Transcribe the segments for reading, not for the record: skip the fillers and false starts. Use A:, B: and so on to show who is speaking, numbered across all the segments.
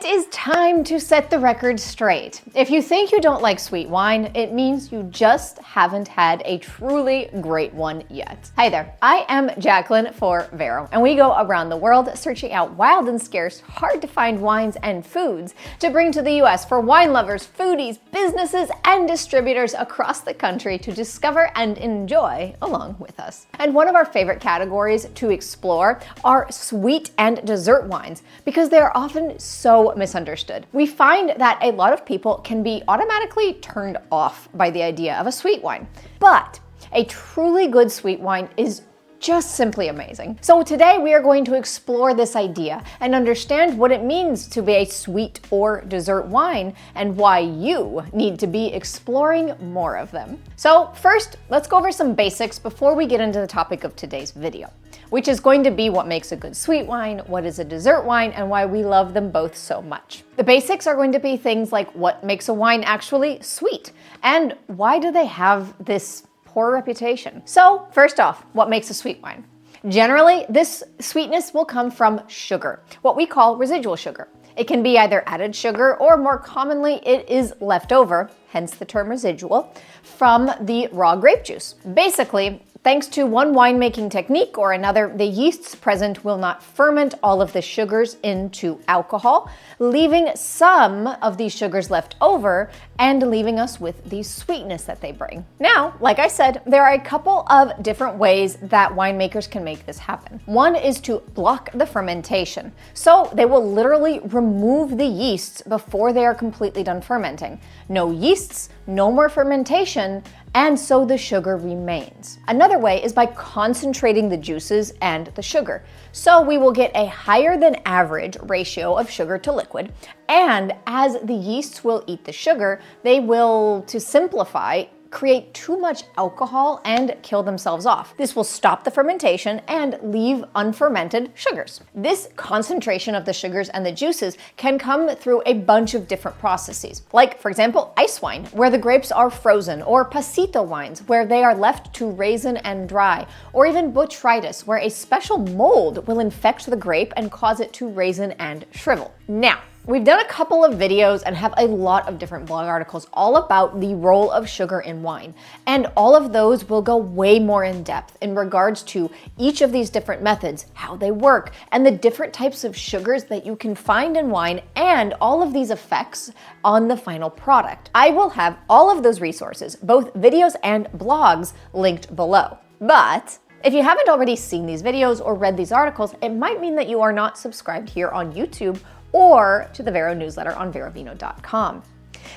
A: is time to set the record straight. If you think you don't like sweet wine, it means you just haven't had a truly great one yet. Hi there, I am Jacqueline for Vero, and we go around the world searching out wild and scarce, hard to find wines and foods to bring to the US for wine lovers, foodies, businesses, and distributors across the country to discover and enjoy along with us. And one of our favorite categories to explore are sweet and dessert wines because they are often so misunderstood. We find that a lot of people can be automatically turned off by the idea of a sweet wine, but a truly good sweet wine is just simply amazing. So today we are going to explore this idea and understand what it means to be a sweet or dessert wine and why you need to be exploring more of them. So first, let's go over some basics before we get into the topic of today's video, which is going to be what makes a good sweet wine, what is a dessert wine, and why we love them both so much. The basics are going to be things like what makes a wine actually sweet, and why do they have this poor reputation. So first off, what makes a sweet wine? Generally, this sweetness will come from sugar, what we call residual sugar. It can be either added sugar or more commonly it is left over, hence the term residual, from the raw grape juice. Basically, thanks to one winemaking technique or another, the yeasts present will not ferment all of the sugars into alcohol, leaving some of these sugars left over and leaving us with the sweetness that they bring. Now, like I said, there are a couple of different ways that winemakers can make this happen. One is to block the fermentation. So they will literally remove the yeasts before they are completely done fermenting. No yeasts, no more fermentation, and so the sugar remains. Another way is by concentrating the juices and the sugar. So we will get a higher than average ratio of sugar to liquid, and as the yeasts will eat the sugar, they will, to simplify, create too much alcohol and kill themselves off. This will stop the fermentation and leave unfermented sugars. This concentration of the sugars and the juices can come through a bunch of different processes. Like, for example, Icewine, where the grapes are frozen, or pasito wines, where they are left to raisin and dry, or even botrytis, where a special mold will infect the grape and cause it to raisin and shrivel. Now, we've done a couple of videos and have a lot of different blog articles all about the role of sugar in wine. And all of those will go way more in depth in regards to each of these different methods, how they work, and the different types of sugars that you can find in wine, and all of these effects on the final product. I will have all of those resources, both videos and blogs, linked below. But if you haven't already seen these videos or read these articles, it might mean that you are not subscribed here on YouTube or to the Vero newsletter on verovino.com.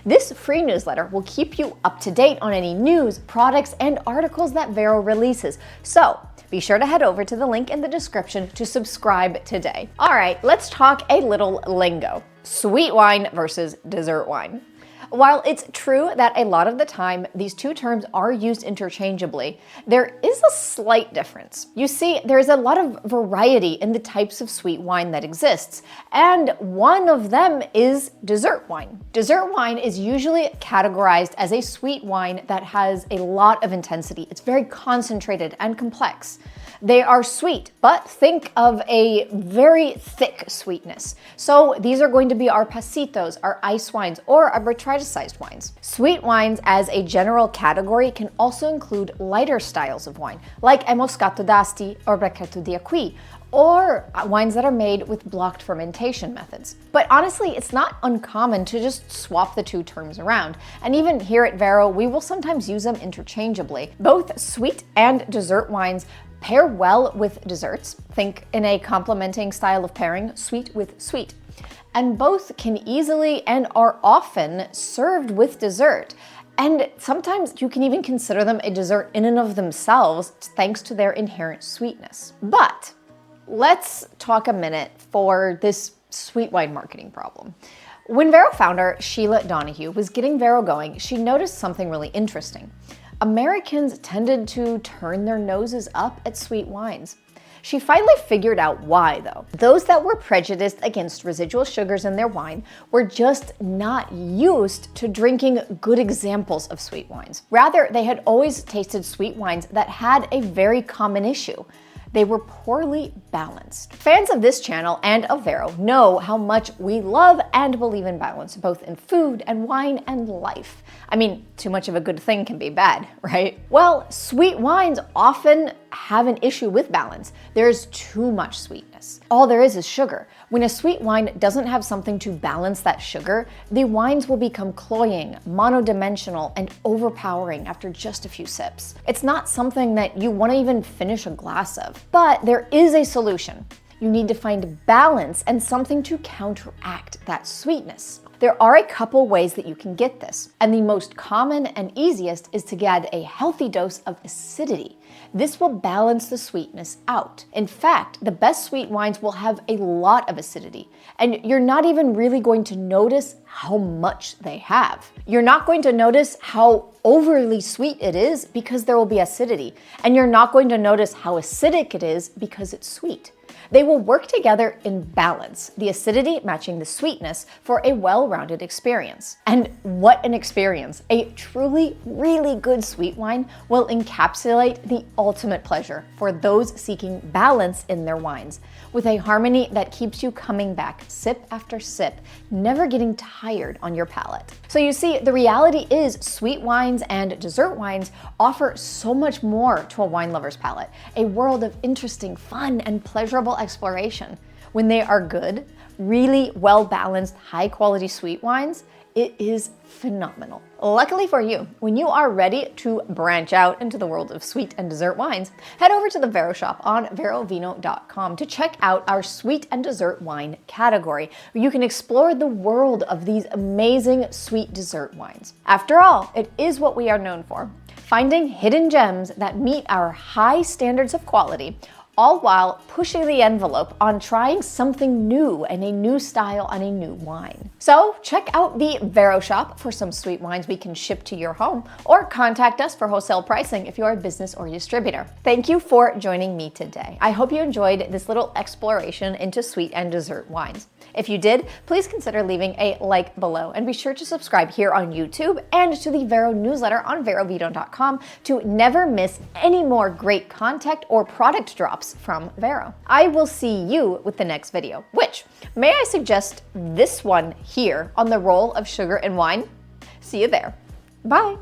A: This free newsletter will keep you up to date on any news, products, and articles that Vero releases. So be sure to head over to the link in the description to subscribe today. All right, let's talk a little lingo. Sweet wine versus dessert wine. While it's true that a lot of the time these two terms are used interchangeably, there is a slight difference. You see, there's a lot of variety in the types of sweet wine that exists, and one of them is dessert wine. Dessert wine is usually categorized as a sweet wine that has a lot of intensity. It's very concentrated and complex. They are sweet, but think of a very thick sweetness. So these are going to be our pasitos, our ice wines, or our botrytis-sized wines. Sweet wines as a general category can also include lighter styles of wine, like a Moscato d'Asti or Bracchetto di Acqui, or wines that are made with blocked fermentation methods. But honestly, it's not uncommon to just swap the two terms around. And even here at Vero, we will sometimes use them interchangeably. Both sweet and dessert wines pair well with desserts. Think in a complementing style of pairing, sweet with sweet. And both can easily and are often served with dessert. And sometimes you can even consider them a dessert in and of themselves, thanks to their inherent sweetness. But let's talk a minute for this sweet wine marketing problem. When Vero founder Sheila Donahue was getting Vero going, she noticed something really interesting. Americans tended to turn their noses up at sweet wines. She finally figured out why, though. Those that were prejudiced against residual sugars in their wine were just not used to drinking good examples of sweet wines. Rather, they had always tasted sweet wines that had a very common issue. They were poorly balanced. Fans of this channel and of Vero know how much we love and believe in balance, both in food and wine and life. I mean, too much of a good thing can be bad, right? Well, sweet wines often have an issue with balance. There's too much sweetness. All there is sugar. When a sweet wine doesn't have something to balance that sugar, the wines will become cloying, monodimensional, and overpowering after just a few sips. It's not something that you want to even finish a glass of. But there is a solution. You need to find balance and something to counteract that sweetness. There are a couple ways that you can get this, and the most common and easiest is to add a healthy dose of acidity. This will balance the sweetness out. In fact, the best sweet wines will have a lot of acidity, and you're not even really going to notice how much they have. You're not going to notice how overly sweet it is because there will be acidity, and you're not going to notice how acidic it is because it's sweet. They will work together in balance, the acidity matching the sweetness for a well-rounded experience. And what an experience! A truly, really good sweet wine will encapsulate the ultimate pleasure for those seeking balance in their wines, with a harmony that keeps you coming back sip after sip, never getting tired on your palate. So you see, the reality is sweet wines and dessert wines offer so much more to a wine lover's palate, a world of interesting, fun, and pleasurable exploration. When they are good, really well-balanced, high-quality sweet wines, it is phenomenal. Luckily for you, when you are ready to branch out into the world of sweet and dessert wines, head over to the Vero shop on verovino.com to check out our sweet and dessert wine category, where you can explore the world of these amazing sweet dessert wines. After all, it is what we are known for, finding hidden gems that meet our high standards of quality, all while pushing the envelope on trying something new and a new style on a new wine. So check out the Vero shop for some sweet wines we can ship to your home, or contact us for wholesale pricing if you're a business or distributor. Thank you for joining me today. I hope you enjoyed this little exploration into sweet and dessert wines. If you did, please consider leaving a like below, and be sure to subscribe here on YouTube and to the Vero newsletter on verovino.com to never miss any more great content or product drops from Vero. I will see you with the next video, which, may I suggest this one here on the role of sugar and wine? See you there. Bye.